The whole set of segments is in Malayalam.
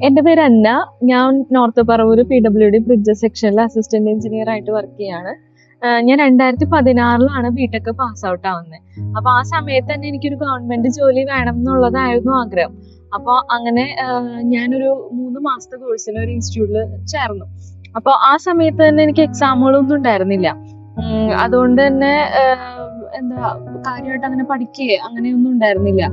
എൻ്റെ പേര് അന്ന. ഞാൻ നോർത്ത് പറവൂർ PWD ബ്രിഡ്ജസ് സെക്ഷനിൽ അസിസ്റ്റന്റ് എഞ്ചിനീയർ ആയിട്ട് വർക്ക് ചെയ്യാണ്. ഞാൻ 2016 ബിടെക് പാസ് ഔട്ട് ആവുന്നത്. അപ്പൊ ആ സമയത്ത് തന്നെ എനിക്കൊരു ഗവൺമെന്റ് ജോലി വേണം എന്നുള്ളതായിരുന്നു ആഗ്രഹം. അപ്പൊ അങ്ങനെ ഞാനൊരു 3 മാസത്തെ കോഴ്സിന് ഒരു ഇൻസ്റ്റിറ്റ്യൂട്ടിൽ ചേർന്നു. അപ്പൊ ആ സമയത്ത് തന്നെ എനിക്ക് എക്സാമുകളൊന്നും ഉണ്ടായിരുന്നില്ല. അതുകൊണ്ട് തന്നെ കാര്യമായിട്ട് അങ്ങനെ പഠിക്കുകയോ അങ്ങനെയൊന്നും ഉണ്ടായിരുന്നില്ല.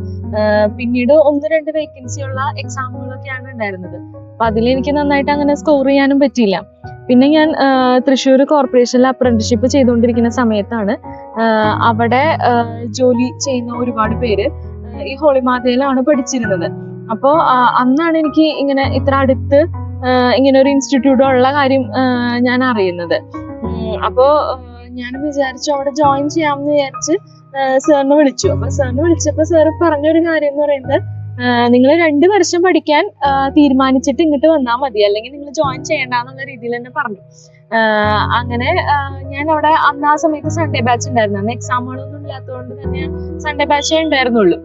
പിന്നീട് 1-2 വേക്കൻസി ഉള്ള എക്സാമുകളൊക്കെയാണ് ഉണ്ടായിരുന്നത്. അപ്പൊ അതിലെനിക്ക് നന്നായിട്ട് അങ്ങനെ സ്കോർ ചെയ്യാനും പറ്റിയില്ല. പിന്നെ ഞാൻ തൃശ്ശൂർ കോർപ്പറേഷനിൽ അപ്രന്റീസ്ഷിപ്പ് ചെയ്തുകൊണ്ടിരിക്കുന്ന സമയത്താണ് അവിടെ ജോലി ചെയ്യുന്ന ഒരുപാട് പേര് ഈ ഹോളിമാതയിലാണ് പഠിച്ചിരുന്നത്. അപ്പോ അന്നാണ് എനിക്ക് ഇങ്ങനെ ഇത്ര അടുത്ത് ഇങ്ങനെ ഒരു ഇൻസ്റ്റിറ്റ്യൂട്ട് ഉള്ള കാര്യം ഞാൻ അറിയുന്നത്. അപ്പോ ഞാൻ വിചാരിച്ചു അവിടെ ജോയിൻ ചെയ്യാമെന്ന് വിചാരിച്ച് സാറിനെ വിളിച്ചു. അപ്പൊ സാറിനെ വിളിച്ചപ്പോ സാറ് പറഞ്ഞൊരു കാര്യം എന്ന് പറയുന്നത്, നിങ്ങൾ 2 വർഷം പഠിക്കാൻ തീരുമാനിച്ചിട്ട് ഇങ്ങോട്ട് വന്നാൽ മതി, അല്ലെങ്കിൽ നിങ്ങൾ ജോയിൻ ചെയ്യണ്ടെന്നുള്ള രീതിയിൽ തന്നെ പറഞ്ഞു. അങ്ങനെ ഞാൻ അവിടെ അന്ന് ആ സമയത്ത് സൺഡേ ബാച്ച് ഉണ്ടായിരുന്നു. അന്ന് എക്സാമുകളൊന്നും ഇല്ലാത്തതുകൊണ്ട് തന്നെ സൺഡേ ബാച്ചേ ഉണ്ടായിരുന്നുള്ളൂ.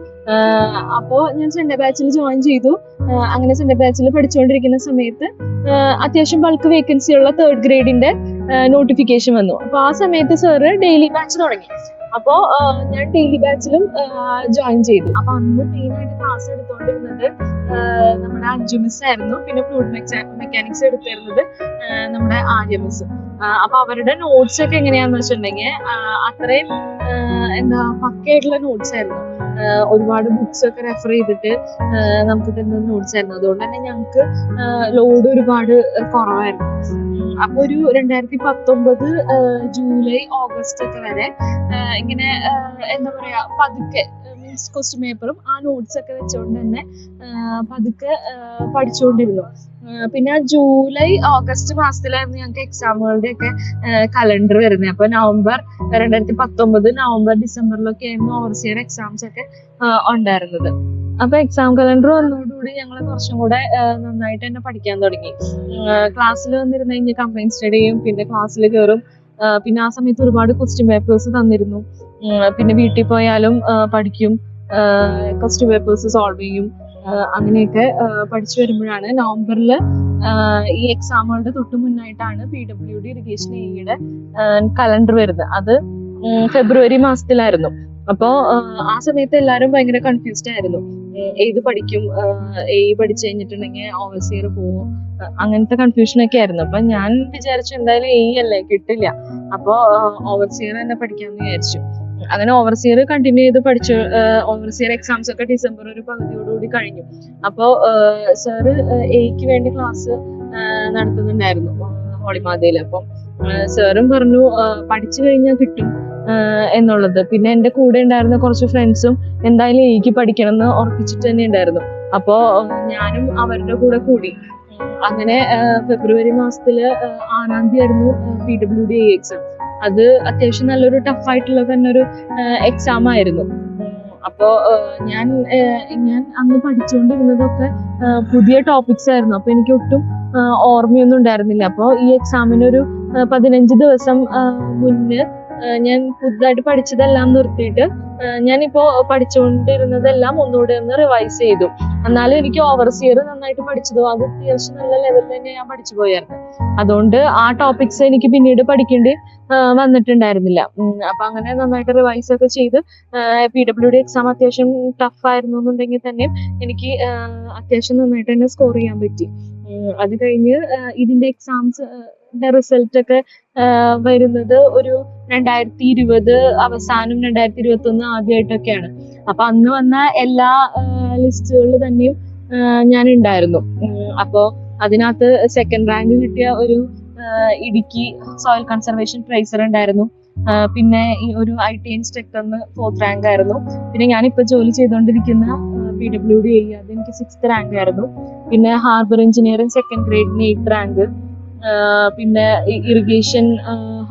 അപ്പോ ഞാൻ സൺഡേ ബാച്ചിൽ ജോയിൻ ചെയ്തു. അങ്ങനെ സൺഡേ ബാച്ചിൽ പഠിച്ചുകൊണ്ടിരിക്കുന്ന സമയത്ത് അത്യാവശ്യം ബൾക്ക് വേക്കൻസി ഉള്ള 3rd ഗ്രേഡിന്റെ നോട്ടിഫിക്കേഷൻ വന്നു. അപ്പൊ ആ സമയത്ത് സാറ് ഡെയിലി ബാച്ച് തുടങ്ങി. അപ്പോ ഞാൻ ഡെയിലി ബാച്ചിലും ജോയിൻ ചെയ്തു. അപ്പൊ അന്ന് മെയിനായിട്ട് ക്ലാസ് എടുത്തോണ്ടിരുന്നത് നമ്മുടെ അഞ്ജു മിസ് ആയിരുന്നു. പിന്നെ ഫ്ലൂയിഡ് മെക്കാനിക്സ് എടുത്തിരുന്നത് നമ്മുടെ ആര്യ മിസ്. അപ്പൊ അവരുടെ നോട്ട്സ് ഒക്കെ എങ്ങനെയാന്ന് വെച്ചിട്ടുണ്ടെങ്കിൽ അത്രയും പക്കയായിട്ടുള്ള നോട്ട്സ് ആയിരുന്നു. ഒരുപാട് ബുക്സ് ഒക്കെ റെഫർ ചെയ്തിട്ട് നമുക്ക് തരുന്ന നോട്ട്സ് ആയിരുന്നു. അതുകൊണ്ട് തന്നെ ഞങ്ങൾക്ക് ലോഡ് ഒരുപാട് കുറവായിരുന്നു. അപ്പൊ ഒരു 2019 ജൂലൈ ഓഗസ്റ്റ് ഒക്കെ വരെ ഇങ്ങനെ പതുക്കെ മീൻസ് ക്വസ്റ്റ്യൻ പേപ്പറും ആ നോട്ട്സ് ഒക്കെ വെച്ചുകൊണ്ട് തന്നെ പതുക്കെ പഠിച്ചുകൊണ്ടിരുന്നു. പിന്നെ ജൂലൈ ഓഗസ്റ്റ് മാസത്തിലായിരുന്നു ഞങ്ങൾക്ക് എക്സാമുകളുടെ ഒക്കെ കലണ്ടർ വരുന്നത്. അപ്പൊ 2019 നവംബർ ഡിസംബറിലൊക്കെ ആയിരുന്നു ഓവർസിയർ എക്സാംസ് ഒക്കെ ഉണ്ടായിരുന്നത്. അപ്പൊ എക്സാം കലണ്ടർ വന്നതോടുകൂടി ഞങ്ങൾ കുറച്ചും കൂടെ നന്നായിട്ട് തന്നെ പഠിക്കാൻ തുടങ്ങി. ക്ലാസ്സിൽ വന്നിരുന്നു കഴിഞ്ഞാൽ കമ്പൈൻ സ്റ്റഡി ചെയ്യും, പിന്നെ ക്ലാസ്സിൽ കയറും. പിന്നെ ആ സമയത്ത് ഒരുപാട് ക്വസ്റ്റ്യൻ പേപ്പേഴ്സ് തന്നിരുന്നു. പിന്നെ വീട്ടിൽ പോയാലും പഠിക്കും, ക്വസ്റ്റ്യൻ പേപ്പേഴ്സ് സോൾവ് ചെയ്യും. അങ്ങനെയൊക്കെ പഠിച്ചു വരുമ്പോഴാണ് നവംബറിൽ ഈ എക്സാമുകളുടെ തൊട്ട് മുന്നായിട്ടാണ് PWD ഇറിഗേഷൻ എയുടെ കലണ്ടർ വരുന്നത്. അത് ഫെബ്രുവരി മാസത്തിലായിരുന്നു. അപ്പോ ആ സമയത്ത് എല്ലാവരും ഭയങ്കര കൺഫ്യൂസ്ഡ് ആയിരുന്നു. ഏത് പഠിക്കും, പഠിച്ചു കഴിഞ്ഞിട്ടുണ്ടെങ്കിൽ ഓവർസിയർ പോവും, അങ്ങനത്തെ കൺഫ്യൂഷനൊക്കെ ആയിരുന്നു. അപ്പൊ ഞാൻ വിചാരിച്ചു എന്തായാലും അല്ലേ കിട്ടില്ല, അപ്പോ ഓവർസിയർ തന്നെ പഠിക്കാമെന്ന് വിചാരിച്ചു. അങ്ങനെ ഓവർസിയർ കണ്ടിന്യൂ ചെയ്ത് പഠിച്ചു. ഓവർസിയർ എക്സാംസ് ഒക്കെ ഡിസംബർ ഒരു പകുതിയോടുകൂടി കഴിഞ്ഞു. അപ്പോ സാറ് എയ്ക്ക് വേണ്ടി ക്ലാസ് നടത്തുന്നുണ്ടായിരുന്നു ഹോളിമാതയിൽ. അപ്പം സാറും പറഞ്ഞു പഠിച്ചു കഴിഞ്ഞാൽ കിട്ടും എന്നുള്ളത്. പിന്നെ എൻ്റെ കൂടെ ഉണ്ടായിരുന്ന കുറച്ച് ഫ്രണ്ട്സും എന്തായാലും എനിക്ക് പഠിക്കണം എന്ന് ഉറപ്പിച്ചിട്ട് തന്നെ ഉണ്ടായിരുന്നു. അപ്പോ ഞാനും അവരുടെ കൂടെ കൂടി. അങ്ങനെ ഫെബ്രുവരി മാസത്തില് 6-ാം തീയതി ആയിരുന്നു PWD എക്സാം. അത് അത്യാവശ്യം നല്ലൊരു ടഫായിട്ടുള്ള തന്നെ ഒരു എക്സാം ആയിരുന്നു. അപ്പോ ഞാൻ അന്ന് പഠിച്ചുകൊണ്ടിരുന്നതൊക്കെ പുതിയ ടോപ്പിക്സ് ആയിരുന്നു. അപ്പൊ എനിക്ക് ഒട്ടും ഓർമ്മയൊന്നും ഉണ്ടായിരുന്നില്ല. അപ്പൊ ഈ എക്സാമിനൊരു 15 ദിവസം മുന്നേ ഞാൻ പുതുതായിട്ട് പഠിച്ചതെല്ലാം നിർത്തിയിട്ട് ഞാനിപ്പോ പഠിച്ചുകൊണ്ടിരുന്നതെല്ലാം ഒന്നുകൂടെ ഒന്ന് റിവൈസ് ചെയ്തു. എന്നാലും എനിക്ക് ഓവർസിയർ നന്നായിട്ട് പഠിച്ചതോ അത് അത്യാവശ്യം നല്ല ലെവലിൽ തന്നെ ഞാൻ പഠിച്ചു പോയായിരുന്നു. അതുകൊണ്ട് ആ ടോപ്പിക്സ് എനിക്ക് പിന്നീട് പഠിക്കേണ്ടി വന്നിട്ടുണ്ടായിരുന്നില്ല. അപ്പൊ അങ്ങനെ നന്നായിട്ട് റിവൈസ് ഒക്കെ ചെയ്ത് PWD എക്സാം അത്യാവശ്യം ടഫ് ആയിരുന്നു എന്നുണ്ടെങ്കിൽ തന്നെ എനിക്ക് അത്യാവശ്യം നന്നായിട്ട് തന്നെ സ്കോർ ചെയ്യാൻ പറ്റി. അത് കഴിഞ്ഞ് ഇതിന്റെ എക്സാംസ് റിസൾട്ട് ഒക്കെ വരുന്നത് ഒരു 2020 അവസാനം 2021 ആദ്യമായിട്ടൊക്കെയാണ്. അപ്പൊ അന്ന് വന്ന എല്ലാ ലിസ്റ്റുകളിൽ തന്നെയും ഞാൻ ഉണ്ടായിരുന്നു. അപ്പോ അതിനകത്ത് 2nd റാങ്ക് കിട്ടിയ ഒരു ഇടുക്കി സോയിൽ കൺസർവേഷൻ പ്രൈസർ ഉണ്ടായിരുന്നു. പിന്നെ ഒരു IT ഇൻസ്ട്രക്ടറിന് 4th റാങ്ക് ആയിരുന്നു. പിന്നെ ഞാനിപ്പോ ജോലി ചെയ്തുകൊണ്ടിരിക്കുന്ന PWD അതെനിക്ക് 6th റാങ്ക് ആയിരുന്നു. പിന്നെ harbour engineering 2nd ഗ്രേഡിന് 8th rank. പിന്നെ ഇറിഗേഷൻ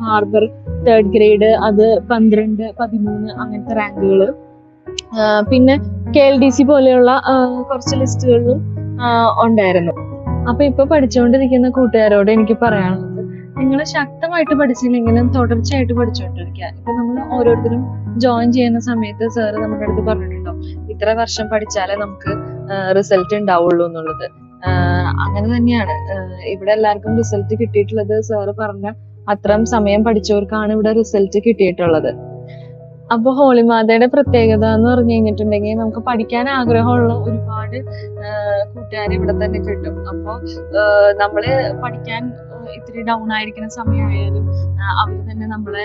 ഹാർബർ 3rd ഗ്രേഡ് അത് 12, 13 അങ്ങനത്തെ റാങ്കുകൾ. പിന്നെ KLDC പോലെയുള്ള കുറച്ച് ലിസ്റ്റുകളിലും ഉണ്ടായിരുന്നു. അപ്പൊ ഇപ്പൊ പഠിച്ചുകൊണ്ടിരിക്കുന്ന കൂട്ടുകാരോട് എനിക്ക് പറയാനുള്ളത്, നിങ്ങൾ ശക്തമായിട്ട് പഠിച്ചില്ലെങ്കിലും തുടർച്ചയായിട്ട് പഠിച്ചുകൊണ്ടിരിക്കുക. ഇപ്പൊ നമ്മൾ ഓരോരുത്തരും ജോയിൻ ചെയ്യുന്ന സമയത്ത് സാറ് നമ്മുടെ അടുത്ത് പറഞ്ഞിട്ടുണ്ടോ ഇത്ര വർഷം പഠിച്ചാലേ നമുക്ക് റിസൾട്ട് ഉണ്ടാവുള്ളൂ എന്നുള്ളത്. അങ്ങനെ തന്നെയാണ് ഇവിടെ എല്ലാവർക്കും റിസൾട്ട് കിട്ടിയിട്ടുള്ളത്. സാറ് പറഞ്ഞ അത്രയും സമയം പഠിച്ചവർക്കാണ് ഇവിടെ റിസൾട്ട് കിട്ടിയിട്ടുള്ളത്. അപ്പൊ ഹോളിമാതയുടെ പ്രത്യേകത എന്ന് പറഞ്ഞു കഴിഞ്ഞിട്ടുണ്ടെങ്കിൽ നമുക്ക് പഠിക്കാൻ ആഗ്രഹമുള്ള ഒരുപാട് കൂട്ടുകാരെ ഇവിടെ തന്നെ കിട്ടും. അപ്പൊ നമ്മള് പഠിക്കാൻ ഇത്തിരി ഡൗൺ ആയിരിക്കുന്ന സമയമായാലും അവര് തന്നെ നമ്മളെ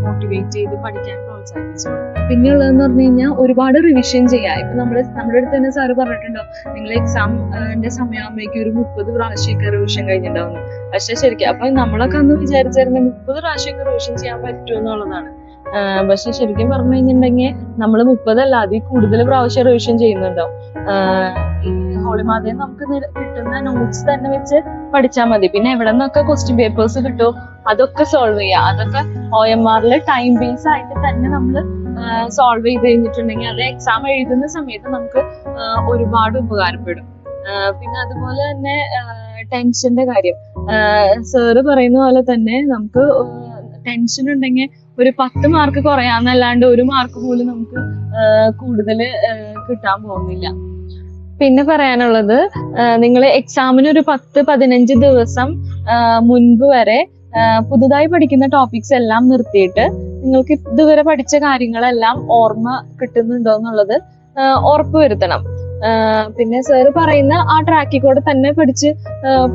മോട്ടിവേറ്റ് ചെയ്ത് പഠിക്കാൻ പ്രോത്സാഹിപ്പിച്ചു. പിന്നെയുള്ളതെന്ന് പറഞ്ഞു കഴിഞ്ഞാൽ ഒരുപാട് റിവിഷൻ ചെയ്യാം. ഇപ്പൊ നമ്മുടെ അടുത്ത് തന്നെ സാറ് പറഞ്ഞിട്ടുണ്ടോ, നിങ്ങൾ എക്സാമിന്റെ സമയമാകുമ്പോഴേക്കും ഒരു 30 പ്രാവശ്യമൊക്കെ റിവിഷൻ കഴിഞ്ഞിട്ടുണ്ടാവും. പക്ഷെ ശരിക്കും അപ്പൊ നമ്മളൊക്കെ അന്ന് വിചാരിച്ചിരുന്ന 30 പ്രാവശ്യമൊക്കെ റിവിഷൻ ചെയ്യാൻ പറ്റുമെന്നുള്ളതാണ്. പക്ഷെ ശരിക്കും പറഞ്ഞു കഴിഞ്ഞിട്ടുണ്ടെങ്കിൽ നമ്മൾ 30 അല്ല അതിൽ കൂടുതൽ പ്രാവശ്യം റിവിഷൻ ചെയ്യുന്നുണ്ടാവും. ഈ ഹോളിമാതയിൽ നമുക്ക് കിട്ടുന്ന നോട്ട്സ് തന്നെ വെച്ച് പഠിച്ചാൽ മതി. പിന്നെ എവിടെ നിന്നൊക്കെ ക്വസ്റ്റ്യൻ പേപ്പേഴ്സ് കിട്ടും അതൊക്കെ സോൾവ് ചെയ്യാം. അതൊക്കെ OMR ടൈം ബേസ് ആയിട്ട് തന്നെ നമ്മൾ സോൾവ് ചെയ്ത് കഴിഞ്ഞിട്ടുണ്ടെങ്കിൽ അത് എക്സാം എഴുതുന്ന സമയത്ത് നമുക്ക് ഒരുപാട് ഉപകാരപ്പെടും. പിന്നെ അതുപോലെ തന്നെ ടെൻഷന്റെ കാര്യം സാറ് പറയുന്ന പോലെ തന്നെ നമുക്ക് ടെൻഷൻ ഉണ്ടെങ്കിൽ ഒരു 10 മാർക്ക് കുറയാന്നല്ലാണ്ട് 1 മാർക്ക് പോലും നമുക്ക് കൂടുതൽ കിട്ടാൻ പോകുന്നില്ല. പിന്നെ പറയാനുള്ളത്, നിങ്ങൾ എക്സാമിന് ഒരു 10-15 ദിവസം മുൻപ് വരെ പുതുതായി പഠിക്കുന്ന ടോപ്പിക്സ് എല്ലാം നിർത്തിയിട്ട് നിങ്ങൾക്ക് ഇതുവരെ പഠിച്ച കാര്യങ്ങളെല്ലാം ഓർമ്മ കിട്ടുന്നുണ്ടോ എന്നുള്ളത് ഉറപ്പുവരുത്തണം. പിന്നെ സാറ് പറയുന്ന ആ ട്രാക്കിൽ കൂടെ തന്നെ പഠിച്ച്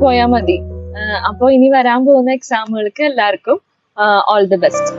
പോയാൽ മതി. അപ്പോൾ ഇനി വരാൻ പോകുന്ന എക്സാമുകൾക്ക് എല്ലാവർക്കും ഓൾ ദി ബെസ്റ്റ്.